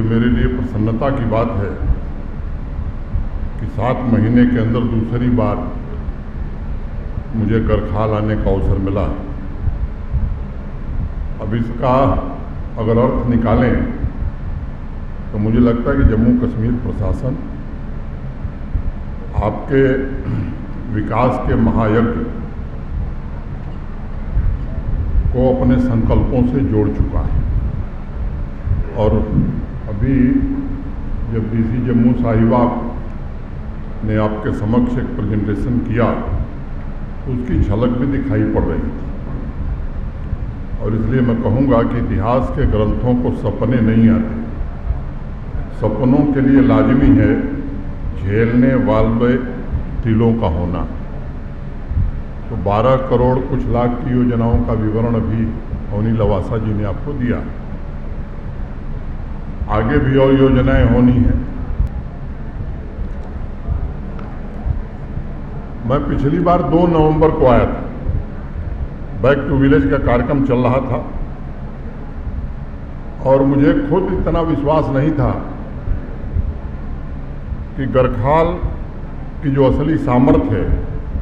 मेरे लिए प्रसन्नता की बात है कि 7 महीने के अंदर दूसरी बार मुझे करखाल आने का अवसर मिला। अब इसका अगर अर्थ निकालें तो मुझे लगता है कि जम्मू कश्मीर प्रशासन आपके विकास के महायज्ञ को अपने संकल्पों से जोड़ चुका है। और अभी जब डीसी जम्मू साहिबा ने आपके समक्ष एक प्रेजेंटेशन किया तो उसकी झलक भी दिखाई पड़ रही थी। और इसलिए मैं कहूँगा कि इतिहास के ग्रंथों को सपने नहीं आते, सपनों के लिए लाजमी है झेलने वाले दिलों का होना। तो 12 करोड़ कुछ लाख की योजनाओं का विवरण अभी अवनी लवासा जी ने आपको दिया। आगे भी और योजनाएं होनी है। मैं पिछली बार 2 नवंबर को आया था, बैक टू विलेज का कार्यक्रम चल रहा था और मुझे खुद इतना विश्वास नहीं था कि करखाल की जो असली सामर्थ्य है,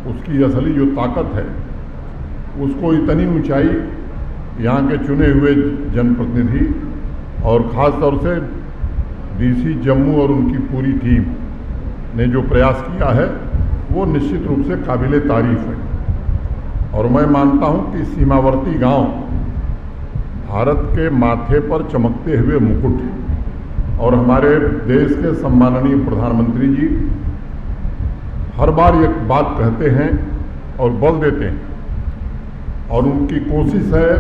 उसकी असली जो ताकत है, उसको इतनी ऊंचाई यहाँ के चुने हुए जनप्रतिनिधि और ख़ास तौर से डीसी जम्मू और उनकी पूरी टीम ने जो प्रयास किया है वो निश्चित रूप से काबिले तारीफ़ है। और मैं मानता हूँ कि सीमावर्ती गांव भारत के माथे पर चमकते हुए मुकुट है। और हमारे देश के सम्माननीय प्रधानमंत्री जी हर बार एक बात कहते हैं और बल देते हैं, और उनकी कोशिश है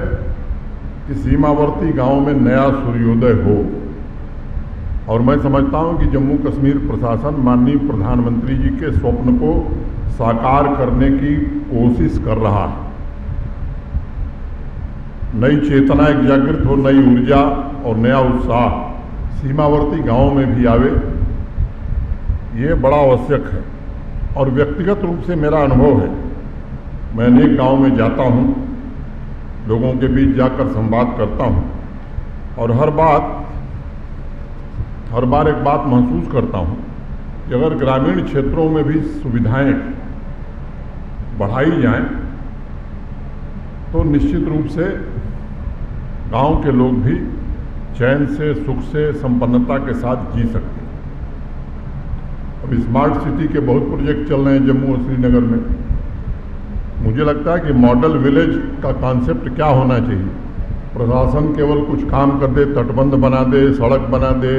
कि सीमावर्ती गांव में नया सूर्योदय हो। और मैं समझता हूं कि जम्मू कश्मीर प्रशासन माननीय प्रधानमंत्री जी के स्वप्न को साकार करने की कोशिश कर रहा है। नई चेतना एक जागृत हो, नई ऊर्जा और नया उत्साह सीमावर्ती गांवों में भी आवे, ये बड़ा आवश्यक है। और व्यक्तिगत रूप से मेरा अनुभव है, मैं अनेक गाँव में जाता हूँ, लोगों के बीच जाकर संवाद करता हूँ और हर बार एक बात महसूस करता हूँ कि अगर ग्रामीण क्षेत्रों में भी सुविधाएं बढ़ाई जाएं तो निश्चित रूप से गांव के लोग भी चैन से, सुख से, संपन्नता के साथ जी सकते हैं। अब स्मार्ट सिटी के बहुत प्रोजेक्ट चल रहे हैं जम्मू और श्रीनगर में। मुझे लगता है कि मॉडल विलेज का कॉन्सेप्ट क्या होना चाहिए। प्रशासन केवल कुछ काम कर दे, तटबंध बना दे, सड़क बना दे,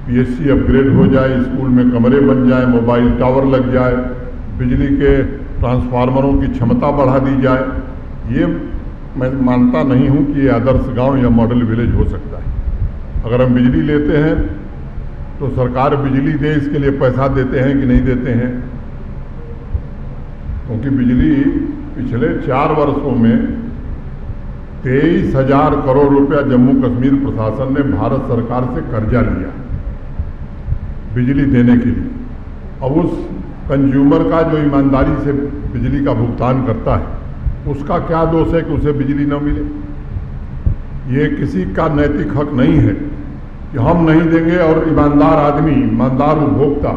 पीएचसी अपग्रेड हो जाए, स्कूल में कमरे बन जाए, मोबाइल टावर लग जाए, बिजली के ट्रांसफार्मरों की क्षमता बढ़ा दी जाए, ये मैं मानता नहीं हूँ कि ये आदर्श गांव या मॉडल विलेज हो सकता है। अगर हम बिजली लेते हैं तो सरकार बिजली दे, इसके लिए पैसा देते हैं कि नहीं देते हैं? क्योंकि बिजली पिछले 4 वर्षों में 23,000 करोड़ रुपया जम्मू कश्मीर प्रशासन ने भारत सरकार से कर्जा लिया बिजली देने के लिए। अब उस कंज्यूमर का जो ईमानदारी से बिजली का भुगतान करता है, उसका क्या दोष है कि उसे बिजली न मिले? ये किसी का नैतिक हक नहीं है कि हम नहीं देंगे और ईमानदार आदमी, ईमानदार उपभोक्ता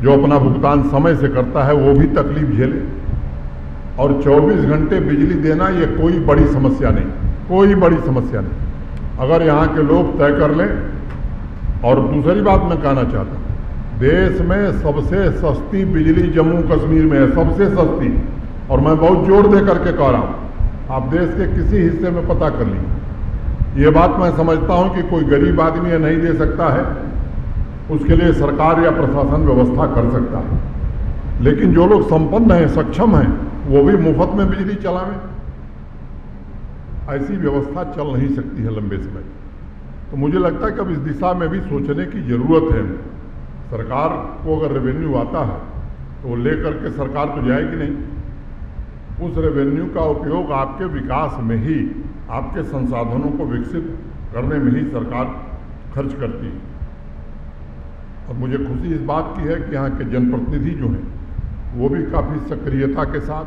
जो अपना भुगतान समय से करता है वो भी तकलीफ झेले। और 24 घंटे बिजली देना ये कोई बड़ी समस्या नहीं, कोई बड़ी समस्या नहीं, अगर यहाँ के लोग तय कर लें। और दूसरी बात मैं कहना चाहता हूँ, देश में सबसे सस्ती बिजली जम्मू कश्मीर में है, सबसे सस्ती। और मैं बहुत जोर दे करके कह रहा हूँ, आप देश के किसी हिस्से में पता कर लीजिए। ये बात मैं समझता हूँ कि कोई गरीब आदमी ये नहीं दे सकता है, उसके लिए सरकार या प्रशासन व्यवस्था कर सकता है। लेकिन जो लोग संपन्न हैं, सक्षम हैं, वो भी मुफ्त में बिजली चलावें, ऐसी व्यवस्था चल नहीं सकती है लंबे समय। तो मुझे लगता है कि अब इस दिशा में भी सोचने की ज़रूरत है। सरकार को अगर रेवेन्यू आता है तो वो लेकर के सरकार तो जाएगी नहीं, उस रेवेन्यू का उपयोग आपके विकास में ही, आपके संसाधनों को विकसित करने में ही सरकार खर्च करती है। और मुझे खुशी इस बात की है कि यहाँ के जनप्रतिनिधि जो हैं वो भी काफ़ी सक्रियता के साथ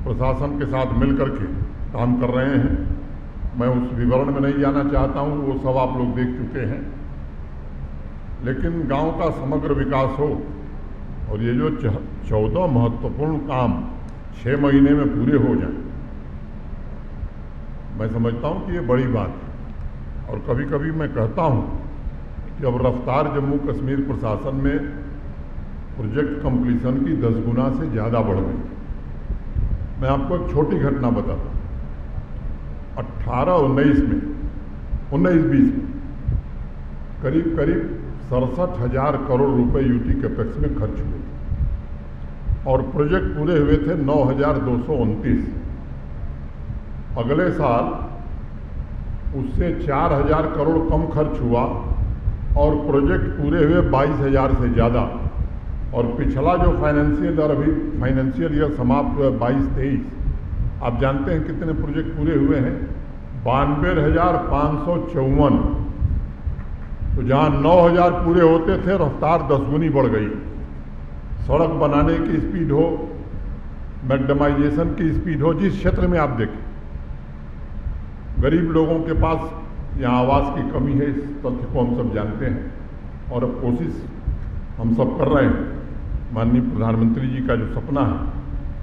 प्रशासन के साथ मिलकर के काम कर रहे हैं। मैं उस विवरण में नहीं जाना चाहता हूँ, वो सब आप लोग देख चुके हैं। लेकिन गांव का समग्र विकास हो और ये जो 14 महत्वपूर्ण काम 6 महीने में पूरे हो जाएं, मैं समझता हूं कि ये बड़ी बात है। और कभी कभी मैं कहता हूं कि अब रफ्तार जम्मू कश्मीर प्रशासन में प्रोजेक्ट कंप्लीशन की 10 गुना से ज़्यादा बढ़ गई। मैं आपको एक छोटी घटना बताता हूँ। 18-19 में 19-20 में करीब 67,000 करोड़ रुपए यूटी कैपेक्स में खर्च हुए और प्रोजेक्ट पूरे हुए थे 9,229। अगले साल उससे 4,000 करोड़ कम खर्च हुआ और प्रोजेक्ट पूरे हुए 22,000 से ज़्यादा। और पिछला जो फाइनेंशियल ईयर समाप्त हुआ 22-23, आप जानते हैं कितने प्रोजेक्ट पूरे हुए हैं? 92,554। तो जहाँ 9,000 पूरे होते थे, रफ्तार 10 गुनी बढ़ गई। सड़क बनाने की स्पीड हो, मैकडमाइजेशन की स्पीड हो, जिस क्षेत्र में आप देखें, गरीब लोगों के पास यहाँ आवास की कमी है, इस तथ्य को हम सब जानते हैं। और अब कोशिश हम सब कर रहे हैं। माननीय प्रधानमंत्री जी का जो सपना है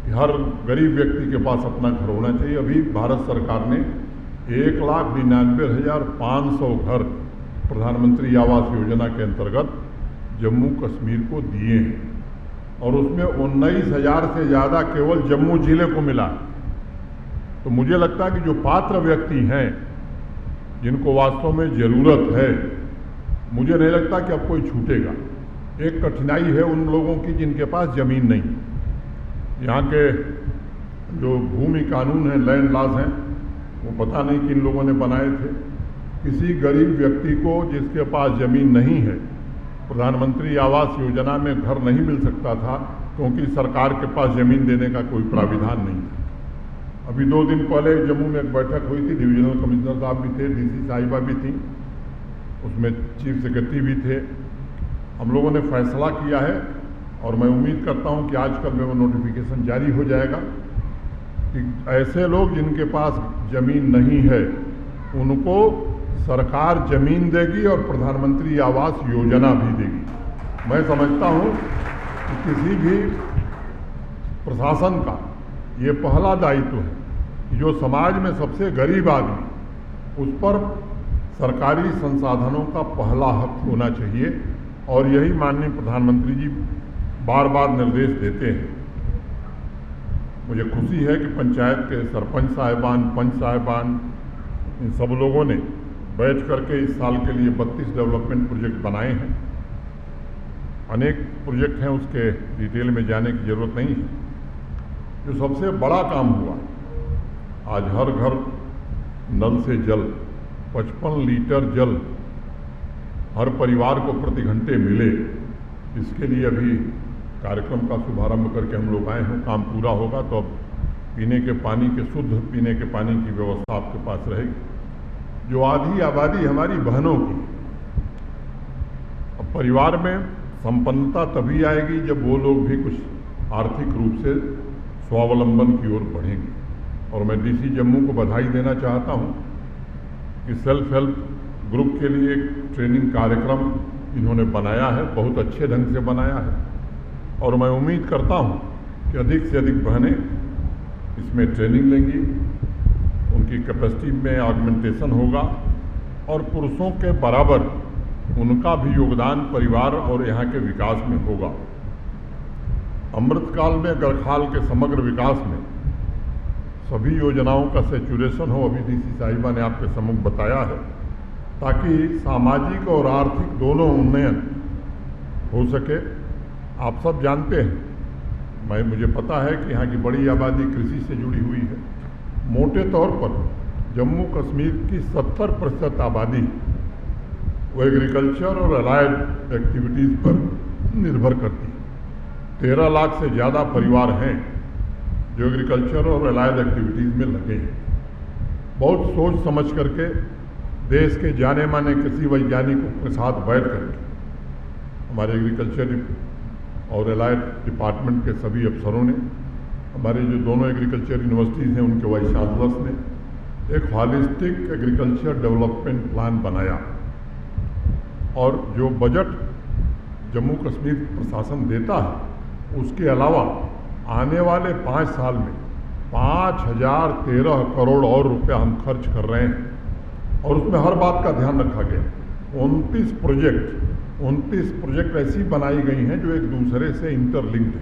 कि हर गरीब व्यक्ति के पास अपना घर होना चाहिए, अभी भारत सरकार ने 1,99,500 घर प्रधानमंत्री आवास योजना के अंतर्गत जम्मू कश्मीर को दिए हैं और उसमें 19,000 से ज़्यादा केवल जम्मू जिले को मिला। तो मुझे लगता है कि जो पात्र व्यक्ति हैं, जिनको वास्तव में ज़रूरत है, मुझे नहीं लगता कि अब कोई छूटेगा। एक कठिनाई है उन लोगों की जिनके पास ज़मीन नहीं। यहाँ के जो भूमि कानून हैं, लैंड लॉज हैं, वो पता नहीं किन लोगों ने बनाए थे। किसी गरीब व्यक्ति को जिसके पास ज़मीन नहीं है, प्रधानमंत्री आवास योजना में घर नहीं मिल सकता था क्योंकि सरकार के पास ज़मीन देने का कोई प्राविधान नहीं था। अभी 2 दिन पहले जम्मू में एक बैठक हुई थी, डिविजनल कमिश्नर साहब भी थे, डीसी साहिबा भी थी, उसमें चीफ सेक्रेटरी भी थे। हम लोगों ने फैसला किया है और मैं उम्मीद करता हूं कि आजकल में वो नोटिफिकेशन जारी हो जाएगा कि ऐसे लोग जिनके पास ज़मीन नहीं है उनको सरकार ज़मीन देगी और प्रधानमंत्री आवास योजना भी देगी। मैं समझता हूं कि किसी भी प्रशासन का ये पहला दायित्व है कि जो समाज में सबसे गरीब आदमी, उस पर सरकारी संसाधनों का पहला हक होना चाहिए। और यही माननीय प्रधानमंत्री जी बार बार निर्देश देते हैं। मुझे खुशी है कि पंचायत के सरपंच साहिबान, पंच साहिबान, इन सब लोगों ने बैठ करके इस साल के लिए 32 डेवलपमेंट प्रोजेक्ट बनाए हैं। अनेक प्रोजेक्ट हैं, उसके डिटेल में जाने की ज़रूरत नहीं है। जो सबसे बड़ा काम हुआ, आज हर घर नल से जल, 55 लीटर जल हर परिवार को प्रति घंटे मिले, इसके लिए अभी कार्यक्रम का शुभारंभ करके हम लोग आए हैं। काम पूरा होगा तो अब पीने के पानी के, शुद्ध पीने के पानी की व्यवस्था आपके पास रहेगी। जो आधी आबादी हमारी बहनों की, अब परिवार में संपन्नता तभी आएगी जब वो लोग भी कुछ आर्थिक रूप से स्वावलंबन की ओर बढ़ेंगे। और मैं डीसी जम्मू को बधाई देना चाहता हूँ कि सेल्फ हेल्प ग्रुप के लिए एक ट्रेनिंग कार्यक्रम इन्होंने बनाया है, बहुत अच्छे ढंग से बनाया है। और मैं उम्मीद करता हूँ कि अधिक से अधिक बहनें इसमें ट्रेनिंग लेंगी, उनकी कैपेसिटी में ऑगमेंटेशन होगा और पुरुषों के बराबर उनका भी योगदान परिवार और यहाँ के विकास में होगा। अमृतकाल में गढ़खाल के समग्र विकास में सभी योजनाओं का सैचुरेशन हो, अभी डीसी साहिबा ने आपके सम्मुख बताया है, ताकि सामाजिक और आर्थिक दोनों उन्नयन हो सके। आप सब जानते हैं, मुझे पता है कि यहाँ की बड़ी आबादी कृषि से जुड़ी हुई है। मोटे तौर पर जम्मू कश्मीर की 70% आबादी वो एग्रीकल्चर और अलाइड एक्टिविटीज़ पर निर्भर करती है। 13 लाख से ज़्यादा परिवार हैं जो एग्रीकल्चर और अलाइड एक्टिविटीज़ में लगे हैं। बहुत सोच समझ करके देश के जाने माने कृषि वैज्ञानिकों के साथ बैठ करके हमारे एग्रीकल्चर और अलाइड डिपार्टमेंट के सभी अफसरों ने, हमारे जो दोनों एग्रीकल्चर यूनिवर्सिटीज़ हैं उनके वाइस चांसलर्स ने एक हॉलिस्टिक एग्रीकल्चर डेवलपमेंट प्लान बनाया और जो बजट जम्मू कश्मीर प्रशासन देता है, उसके अलावा आने वाले 5 साल में 5013 करोड़ और रुपया हम खर्च कर रहे हैं। और उसमें हर बात का ध्यान रखा गया। 29 प्रोजेक्ट ऐसी बनाई गई हैं जो एक दूसरे से इंटरलिंक्ड है।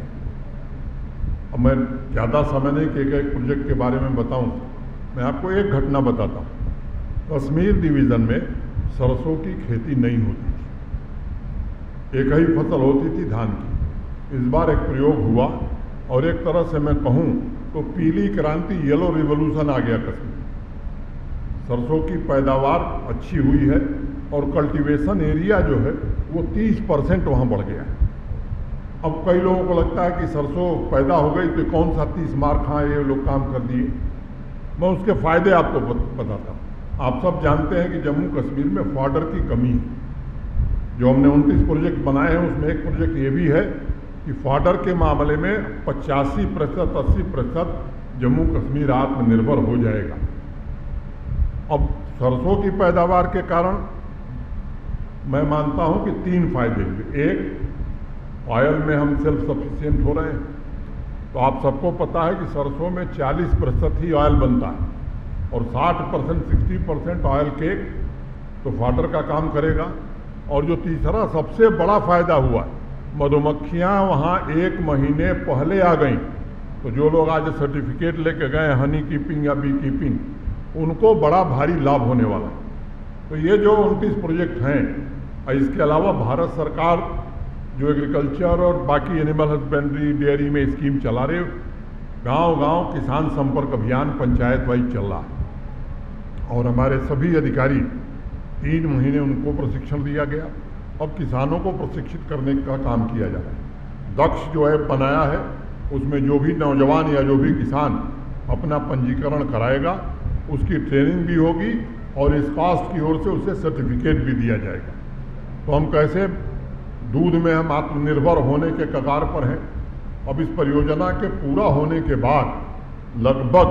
अब मैं ज़्यादा समय नहीं कि एक प्रोजेक्ट के बारे में बताऊं, मैं आपको एक घटना बताता हूँ। कश्मीर डिवीज़न में सरसों की खेती नहीं होती थी, एक ही फसल होती थी धान की। इस बार एक प्रयोग हुआ और एक तरह से मैं कहूँ तो पीली क्रांति, येलो रिवॉल्यूशन आ गया कश्मीर। सरसों की पैदावार अच्छी हुई है और कल्टीवेशन एरिया जो है वो 30% वहाँ बढ़ गया है। अब कई लोगों को लगता है कि सरसों पैदा हो गई तो कौन सा 30 मार खाएं, ये लोग काम कर दिए। मैं उसके फ़ायदे आपको बताता हूँ। आप सब जानते हैं कि जम्मू कश्मीर में फॉडर की कमी है। जो हमने 29 प्रोजेक्ट बनाए हैं उसमें एक प्रोजेक्ट ये भी है कि फॉडर के मामले में 85% 80% जम्मू कश्मीर आत्मनिर्भर हो जाएगा। अब सरसों की पैदावार के कारण मैं मानता हूं कि 3 फायदे हुए। एक, ऑयल में हम सेल्फ सफिशिएंट हो रहे हैं। तो आप सबको पता है कि सरसों में 40% ही ऑयल बनता है और 60% 60% ऑयल केक तो फॉडर का काम करेगा। और जो तीसरा सबसे बड़ा फायदा हुआ, मधुमक्खियां वहां 1 महीने पहले आ गईं। तो जो लोग आज सर्टिफिकेट लेके गए हनी कीपिंग या बी कीपिंग, उनको बड़ा भारी लाभ होने वाला है। तो ये जो 29 प्रोजेक्ट हैं, इसके अलावा भारत सरकार जो एग्रीकल्चर और बाकी एनिमल हस्बेंड्री, डेयरी में स्कीम चला रहे, गांव-गांव किसान संपर्क अभियान पंचायत वाइज चल रहा है। और हमारे सभी अधिकारी 3 महीने उनको प्रशिक्षण दिया गया। अब किसानों को प्रशिक्षित करने का काम किया जा रहा है। दक्ष जो ऐप बनाया है उसमें जो भी नौजवान या जो भी किसान अपना पंजीकरण कराएगा उसकी ट्रेनिंग भी होगी और इस कास्ट की ओर से उसे सर्टिफिकेट भी दिया जाएगा। तो हम कैसे दूध में हम आत्मनिर्भर होने के कगार पर हैं। अब इस परियोजना के पूरा होने के बाद लगभग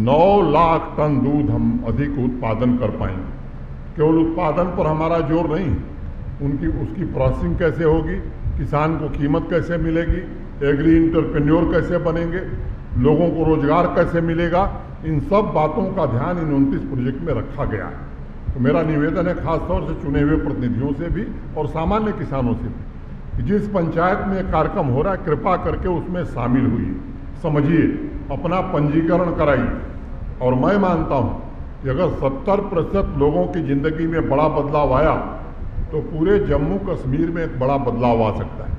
9 लाख टन दूध हम अधिक उत्पादन कर पाएंगे। केवल उत्पादन पर हमारा जोर नहीं है, उसकी प्रोसेसिंग कैसे होगी, किसान को कीमत कैसे मिलेगी, एग्री इंटरप्रेन्योर कैसे बनेंगे, लोगों को रोजगार कैसे मिलेगा, इन सब बातों का ध्यान इन 29 प्रोजेक्ट में रखा गया है। तो मेरा निवेदन है खासतौर से चुने हुए प्रतिनिधियों से भी और सामान्य किसानों से भी कि जिस पंचायत में एक कार्यक्रम हो रहा है कृपा करके उसमें शामिल हुई, समझिए, अपना पंजीकरण कराइए। और मैं मानता हूँ कि अगर 70% लोगों की ज़िंदगी में बड़ा बदलाव आया तो पूरे जम्मू कश्मीर में एक बड़ा बदलाव आ सकता है।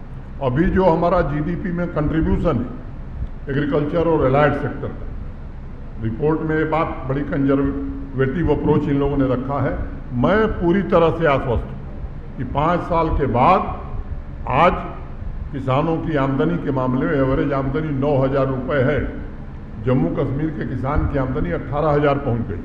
अभी जो हमारा जीडीपी में कंट्रीब्यूशन है एग्रीकल्चर और एलाइड सेक्टर का, रिपोर्ट में ये बात बड़ी कंजर्वेटिव अप्रोच इन लोगों ने रखा है। मैं पूरी तरह से आश्वस्त हूँ कि 5 साल के बाद आज किसानों की आमदनी के मामले में एवरेज आमदनी 9,000 रुपये है। जम्मू कश्मीर के किसान की आमदनी 18,000 पहुँच गई।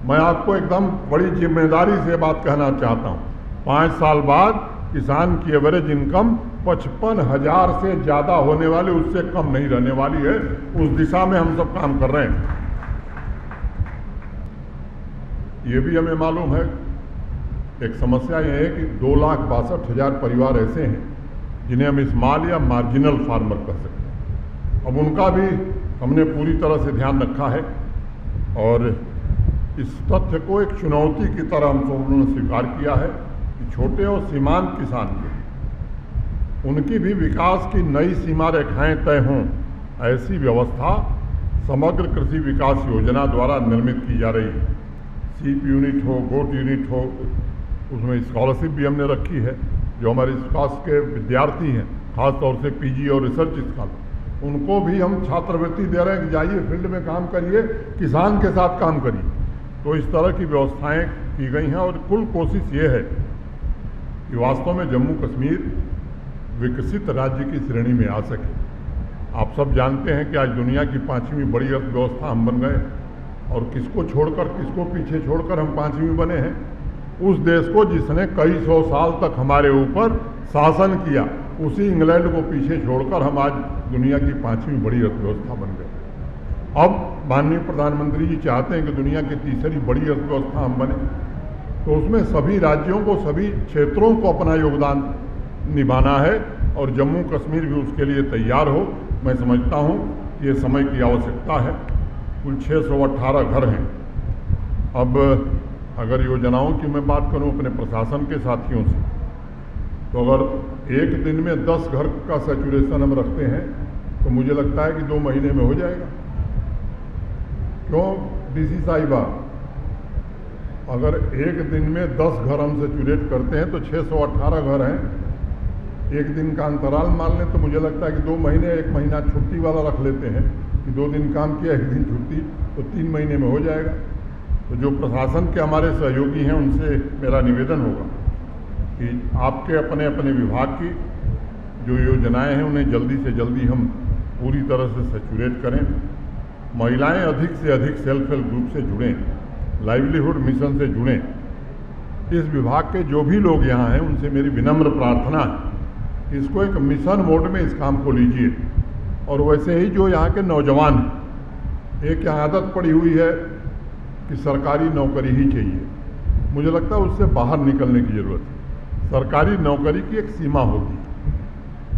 मैं आपको एकदम बड़ी जिम्मेदारी से बात कहना चाहता हूँ, 5 साल बाद किसान की एवरेज इनकम 55,000 से ज़्यादा होने वाली, उससे कम नहीं रहने वाली है। उस दिशा में हम सब काम कर रहे हैं। ये भी हमें मालूम है, एक समस्या ये है कि 2,62,000 परिवार ऐसे हैं जिन्हें हम स्मॉल या मार्जिनल फार्मर कह सकते हैं। अब उनका भी हमने पूरी तरह से ध्यान रखा है और इस तथ्य को एक चुनौती की तरह हम सब लोगों ने स्वीकार किया है कि छोटे और सीमांत किसान उनकी भी विकास की नई सीमा रेखाएं तय हों, ऐसी व्यवस्था समग्र कृषि विकास योजना द्वारा निर्मित की जा रही है। सीप यूनिट हो, गोट यूनिट हो, उसमें स्कॉलरशिप भी हमने रखी है। जो हमारे विकास के विद्यार्थी हैं, खासतौर से पीजी और रिसर्च स्कॉलर, उनको भी हम छात्रवृत्ति दे रहे हैं कि जाइए फील्ड में काम करिए, किसान के साथ काम करिए। तो इस तरह की व्यवस्थाएं की गई हैं और कुल कोशिश ये है कि वास्तव में जम्मू कश्मीर विकसित राज्य की श्रेणी में आ सके। आप सब जानते हैं कि आज दुनिया की 5वीं बड़ी अर्थव्यवस्था हम बन गए और किसको छोड़कर, किसको पीछे छोड़कर हम 5वीं बने हैं? उस देश को जिसने कई 100 साल तक हमारे ऊपर शासन किया, उसी इंग्लैंड को पीछे छोड़कर हम आज दुनिया की 5वीं बड़ी अर्थव्यवस्था बन गए। अब माननीय प्रधानमंत्री जी चाहते हैं कि दुनिया की 3री बड़ी अर्थव्यवस्था हम बने, तो उसमें सभी राज्यों को, सभी क्षेत्रों को अपना योगदान निभाना है और जम्मू कश्मीर भी उसके लिए तैयार हो। मैं समझता हूँ ये समय की आवश्यकता है। कुल 618 घर हैं। अब अगर योजनाओं की मैं बात करूं अपने प्रशासन के साथियों से, तो अगर एक दिन में 10 घर का सैचुरेशन हम रखते हैं तो मुझे लगता है कि 2 महीने में हो जाएगा। क्यों डीसी साहिबा, अगर एक दिन में 10 घर हम सैचुरेट करते हैं तो 618 घर हैं, एक दिन का अंतराल मान लें तो मुझे लगता है कि 2 महीने, 1 महीना छुट्टी वाला रख लेते हैं कि 2 दिन काम किया, 1 दिन छुट्टी, तो 3 महीने में हो जाएगा। तो जो प्रशासन के हमारे सहयोगी हैं उनसे मेरा निवेदन होगा कि आपके अपने अपने विभाग की जो योजनाएं हैं उन्हें जल्दी से जल्दी हम पूरी तरह से सैचुरेट करें। महिलाएं अधिक से अधिक सेल्फ हेल्प ग्रुप से जुड़ें, लाइवलीहुड मिशन से जुड़ें। इस विभाग के जो भी लोग यहाँ हैं उनसे मेरी विनम्र प्रार्थना है, इसको एक मिशन मोड में इस काम को लीजिए। और वैसे ही जो यहाँ के नौजवान हैं, एक यहाँ आदत पड़ी हुई है कि सरकारी नौकरी ही चाहिए, मुझे लगता है उससे बाहर निकलने की ज़रूरत है। सरकारी नौकरी की एक सीमा होगी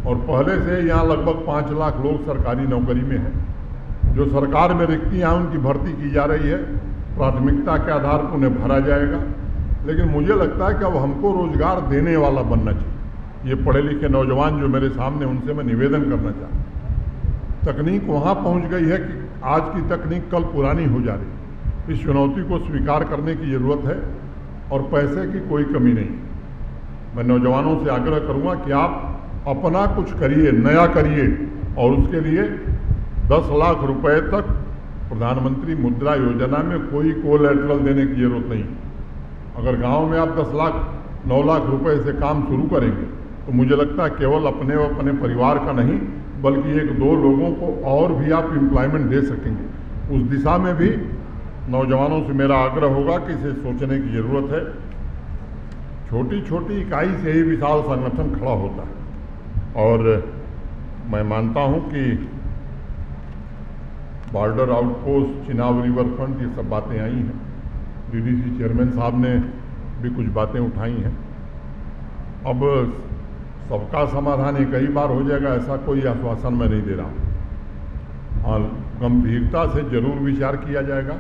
और पहले से यहाँ लगभग 5 लाख लोग सरकारी नौकरी में हैं। जो सरकार में रिक्तियाँ उनकी भर्ती की जा रही है, प्राथमिकता के आधार पर उन्हें भरा जाएगा। लेकिन मुझे लगता है कि अब हमको रोजगार देने वाला बनना चाहिए। ये पढ़े लिखे नौजवान जो मेरे सामने, उनसे मैं निवेदन करना चाहता हूँ। तकनीक वहाँ पहुँच गई है कि आज की तकनीक कल पुरानी हो जा रही है। इस चुनौती को स्वीकार करने की ज़रूरत है और पैसे की कोई कमी नहीं। मैं नौजवानों से आग्रह करूँगा कि आप अपना कुछ करिए, नया करिए और उसके लिए 10 लाख रुपए तक प्रधानमंत्री मुद्रा योजना में कोई कोलैटरल देने की ज़रूरत नहीं। अगर गांव में आप 10 लाख 9 लाख रुपए से काम शुरू करेंगे तो मुझे लगता है केवल अपने और अपने परिवार का नहीं बल्कि 1-2 लोगों को और भी आप एम्प्लॉयमेंट दे सकेंगे। उस दिशा में भी नौजवानों से मेरा आग्रह होगा कि इसे सोचने की ज़रूरत है। छोटी छोटी इकाई से ही विशाल संगठन खड़ा होता है और मैं मानता हूं कि border outpost, Chenab river front, ये सब बातें आई हैं। डीडीसी चेयरमैन साहब ने भी कुछ बातें उठाई हैं। अब सबका समाधान एक ही बार हो जाएगा ऐसा कोई आश्वासन मैं नहीं दे रहा हूँ। हाँ, गंभीरता से जरूर विचार किया जाएगा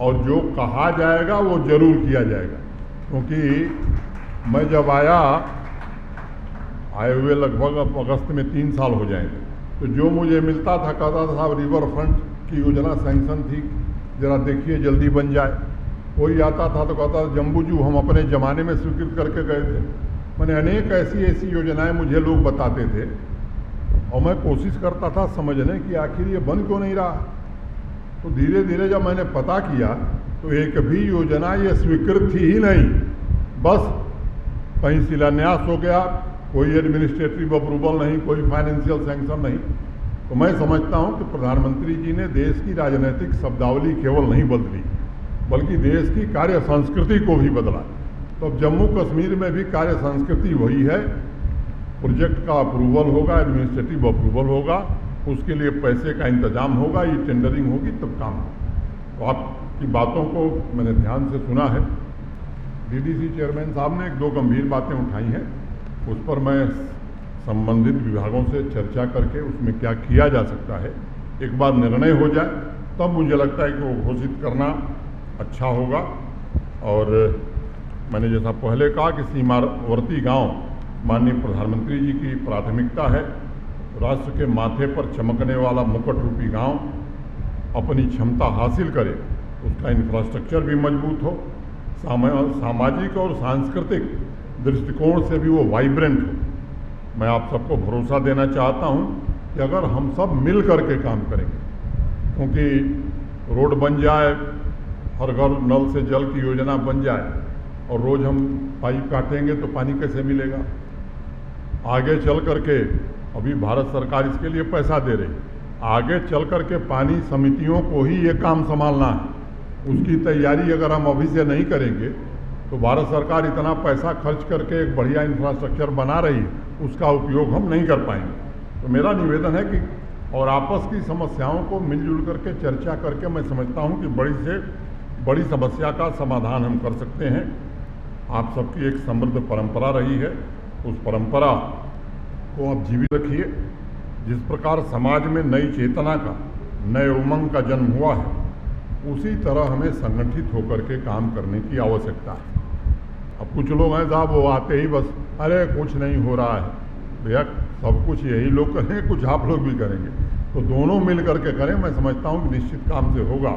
और जो कहा जाएगा वो जरूर किया जाएगा। क्योंकि मैं जब आए हुए लगभग अब अगस्त में 3 साल हो जाएंगे, तो जो मुझे मिलता था कहता था साहब रिवर फ्रंट की योजना सैंक्शन थी, ज़रा देखिए जल्दी बन जाए। कोई आता था तो कहता था जम्बूजू हम अपने ज़माने में स्वीकृत करके गए थे। मैंने अनेक ऐसी योजनाएं मुझे लोग बताते थे और मैं कोशिश करता था समझने की आखिर ये बन क्यों नहीं रहा। तो धीरे धीरे जब मैंने पता किया तो एक भी योजना ये स्वीकृत थी ही नहीं, बस कहीं शिलान्यास हो गया, कोई एडमिनिस्ट्रेटिव अप्रूवल नहीं, कोई फाइनेंशियल सैंक्शन नहीं। तो मैं समझता हूं कि प्रधानमंत्री जी ने देश की राजनीतिक शब्दावली केवल नहीं बदली बल्कि देश की कार्य संस्कृति को भी बदला। तो अब जम्मू कश्मीर में भी कार्य संस्कृति वही है। प्रोजेक्ट का अप्रूवल होगा, एडमिनिस्ट्रेटिव अप्रूवल होगा, उसके लिए पैसे का इंतजाम होगा, ये टेंडरिंग होगी तब काम होगा। तो आपकी बातों को मैंने ध्यान से सुना है। डीडीसी चेयरमैन साहब ने 1-2 गंभीर बातें उठाई हैं, उस पर मैं संबंधित विभागों से चर्चा करके उसमें क्या किया जा सकता है, एक बार निर्णय हो जाए तब मुझे लगता है कि वो घोषित करना अच्छा होगा। और मैंने जैसा पहले कहा कि सीमावर्ती गांव माननीय प्रधानमंत्री जी की प्राथमिकता है। राष्ट्र के माथे पर चमकने वाला मुकुट रूपी गांव अपनी क्षमता हासिल करे, उसका इंफ्रास्ट्रक्चर भी मजबूत हो, सामाजिक और सांस्कृतिक दृष्टिकोण से भी वो वाइब्रेंट हो। मैं आप सबको भरोसा देना चाहता हूं कि अगर हम सब मिल करके काम करेंगे, क्योंकि रोड बन जाए, हर घर नल से जल की योजना बन जाए और रोज़ हम पाइप काटेंगे तो पानी कैसे मिलेगा। आगे चल करके अभी भारत सरकार इसके लिए पैसा दे रही, आगे चल करके पानी समितियों को ही ये काम संभालना है। उसकी तैयारी अगर हम अभी से नहीं करेंगे तो भारत सरकार इतना पैसा खर्च करके एक बढ़िया इंफ्रास्ट्रक्चर बना रही है, उसका उपयोग हम नहीं कर पाएंगे। तो मेरा निवेदन है कि और आपस की समस्याओं को मिलजुल करके चर्चा करके मैं समझता हूं कि बड़ी से बड़ी समस्या का समाधान हम कर सकते हैं। आप सबकी एक समृद्ध परंपरा रही है, उस परंपरा को आप जीवित रखिए। जिस प्रकार समाज में नई चेतना का, नए उमंग का जन्म हुआ है, उसी तरह हमें संगठित होकर के काम करने की आवश्यकता है। अब कुछ लोग हैं साहब, वो आते ही बस अरे कुछ नहीं हो रहा है। भैया सब कुछ यही लोग करेंगे, कुछ आप लोग भी करेंगे, तो दोनों मिल करके करें। मैं समझता हूँ कि निश्चित काम से होगा।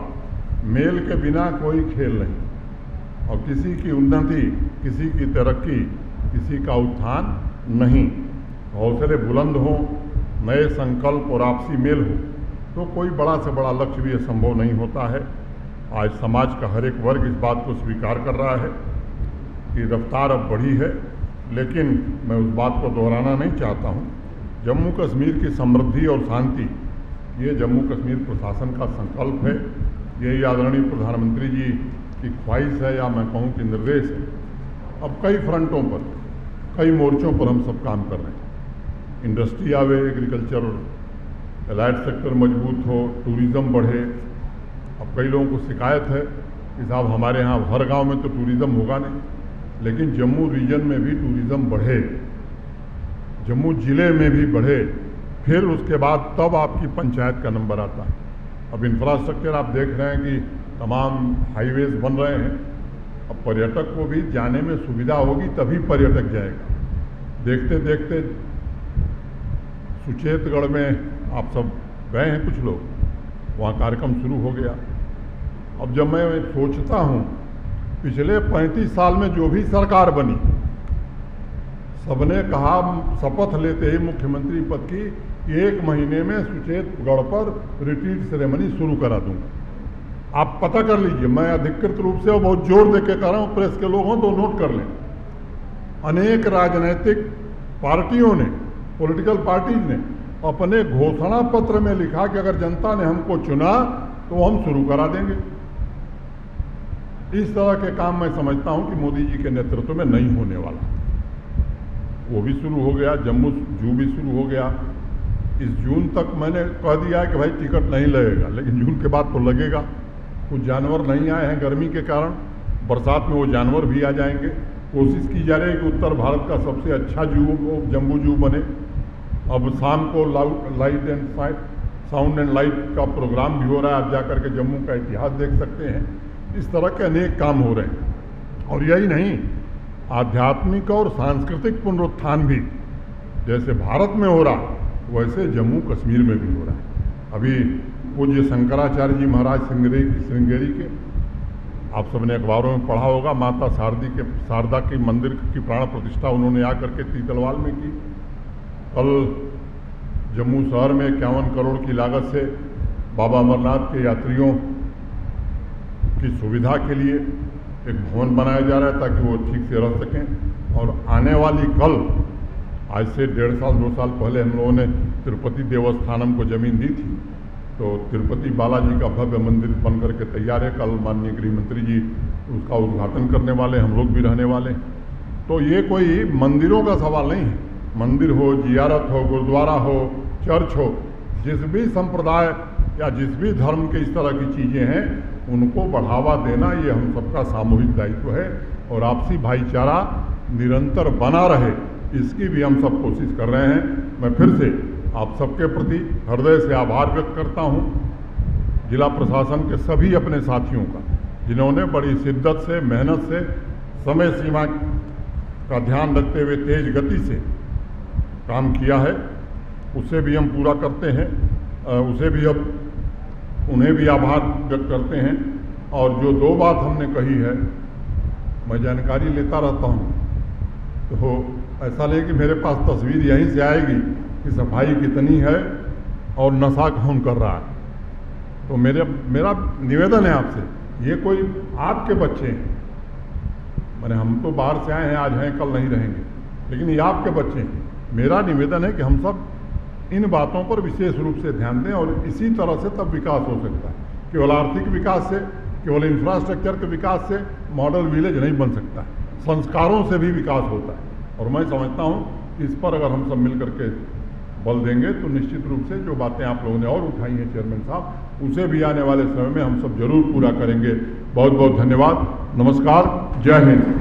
मेल के बिना कोई खेल नहीं, और किसी की उन्नति, किसी की तरक्की, किसी का उत्थान नहीं। हौसले बुलंद हों, नए संकल्प और आपसी मेल हो, तो कोई बड़ा से बड़ा लक्ष्य भी संभव नहीं होता है। आज समाज का हर एक वर्ग इस बात को स्वीकार कर रहा है कि रफ्तार अब बढ़ी है, लेकिन मैं उस बात को दोहराना नहीं चाहता हूँ। जम्मू कश्मीर की समृद्धि और शांति, ये जम्मू कश्मीर प्रशासन का संकल्प है। यही आदरणीय प्रधानमंत्री जी की ख्वाहिश है, या मैं कहूँ कि निर्देश है। अब कई फ्रंटों पर, कई मोर्चों पर हम सब काम कर रहे हैं। इंडस्ट्री आवे, एग्रीकल्चर और एलाइड सेक्टर मजबूत हो, टूरिज़्म बढ़े। अब कई लोगों को शिकायत है कि साहब हमारे यहाँ हर गांव में तो टूरिज़्म होगा नहीं, लेकिन जम्मू रीजन में भी टूरिज़्म बढ़े, जम्मू ज़िले में भी बढ़े, फिर उसके बाद तब आपकी पंचायत का नंबर आता है। अब इंफ्रास्ट्रक्चर आप देख रहे हैं कि तमाम हाईवेज बन रहे हैं। अब पर्यटक को भी जाने में सुविधा होगी, तभी पर्यटक जाएगा। देखते देखते सुचेतगढ़ में आप सब गए हैं कुछ लोग, वहाँ कार्यक्रम शुरू हो गया। अब जब मैं सोचता हूँ पिछले 35 साल में जो भी सरकार बनी, सबने कहा शपथ लेते ही मुख्यमंत्री पद की, 1 महीने में सुचेतगढ़ पर रिट्रीट सेरेमनी शुरू करा दूंगा। आप पता कर लीजिए, मैं अधिकृत रूप से और बहुत जोर दे के कह रहा हूँ, प्रेस के लोग हों तो नोट कर लें। अनेक राजनीतिक पार्टियों ने, पॉलिटिकल पार्टीज ने अपने घोषणा पत्र में लिखा कि अगर जनता ने हमको चुना तो हम शुरू करा देंगे। इस तरह के काम मैं समझता हूं कि मोदी जी के नेतृत्व में नहीं होने वाला। वो भी शुरू हो गया, जम्मू जू भी शुरू हो गया। इस जून तक मैंने कह दिया है कि भाई टिकट नहीं लगेगा, लेकिन जून के बाद तो लगेगा। कुछ जानवर नहीं आए हैं गर्मी के कारण, बरसात में वो जानवर भी आ जाएंगे। कोशिश की जा रही है कि उत्तर भारत का सबसे अच्छा जू जम्बू जू बने। अब शाम को light and sound and light का प्रोग्राम भी हो रहा है, आप जाकर के जम्मू का इतिहास देख सकते हैं। इस तरह के अनेक काम हो रहे हैं। और यही नहीं, आध्यात्मिक और सांस्कृतिक पुनरुत्थान भी जैसे भारत में हो रहा, वैसे जम्मू कश्मीर में भी हो रहा है। अभी पूज्य शंकराचार्य जी महाराज श्रृंगेरी के, आप सबने अखबारों में पढ़ा होगा, माता शारदा के मंदिर की प्राण प्रतिष्ठा उन्होंने आकर के तीतलवाल में की। कल जम्मू शहर में 51 करोड़ की लागत से बाबा अमरनाथ के यात्रियों की सुविधा के लिए एक भवन बनाया जा रहा है ताकि वो ठीक से रह सकें। और आने वाली कल, आज से 1.5 साल 2 साल पहले हम लोगों ने तिरुपति देवस्थानम को ज़मीन दी थी, तो तिरुपति बालाजी का भव्य मंदिर बन करके तैयार है। कल माननीय गृह मंत्री जी उसका उद्घाटन करने वाले, हम लोग भी रहने वाले। तो ये कोई मंदिरों का सवाल नहीं है। मंदिर हो, जियारत हो, गुरुद्वारा हो, चर्च हो, जिस भी संप्रदाय या जिस भी धर्म के इस तरह की चीज़ें हैं, उनको बढ़ावा देना ये हम सबका सामूहिक दायित्व है। और आपसी भाईचारा निरंतर बना रहे, इसकी भी हम सब कोशिश कर रहे हैं। मैं फिर से आप सबके प्रति हृदय से आभार व्यक्त करता हूं, जिला प्रशासन के सभी अपने साथियों का, जिन्होंने बड़ी शिद्दत से, मेहनत से, समय सीमा का ध्यान रखते हुए तेज गति से काम किया है। उससे भी हम पूरा करते हैं, उसे भी अब उन्हें भी आभार व्यक्त करते हैं। और जो 2 बात हमने कही है, मैं जानकारी लेता रहता हूँ, तो ऐसा नहीं कि मेरे पास तस्वीर यहीं से आएगी कि सफाई कितनी है और नशा कौन कर रहा है। तो मेरा निवेदन है आपसे, ये कोई आपके बच्चे हैं, मैंने हम तो बाहर से आए हैं, आज हैं कल नहीं रहेंगे, लेकिन ये आपके बच्चे हैं। मेरा निवेदन है कि हम सब इन बातों पर विशेष रूप से ध्यान दें, और इसी तरह से तब विकास हो सकता है। केवल आर्थिक विकास से, केवल इंफ्रास्ट्रक्चर के विकास से मॉडल विलेज नहीं बन सकता है, संस्कारों से भी विकास होता है। और मैं समझता हूँ इस पर अगर हम सब मिल करके बल देंगे तो निश्चित रूप से जो बातें आप लोगों ने और उठाई हैं चेयरमैन साहब, उसे भी आने वाले समय में हम सब जरूर पूरा करेंगे। बहुत बहुत धन्यवाद। नमस्कार। जय हिंद।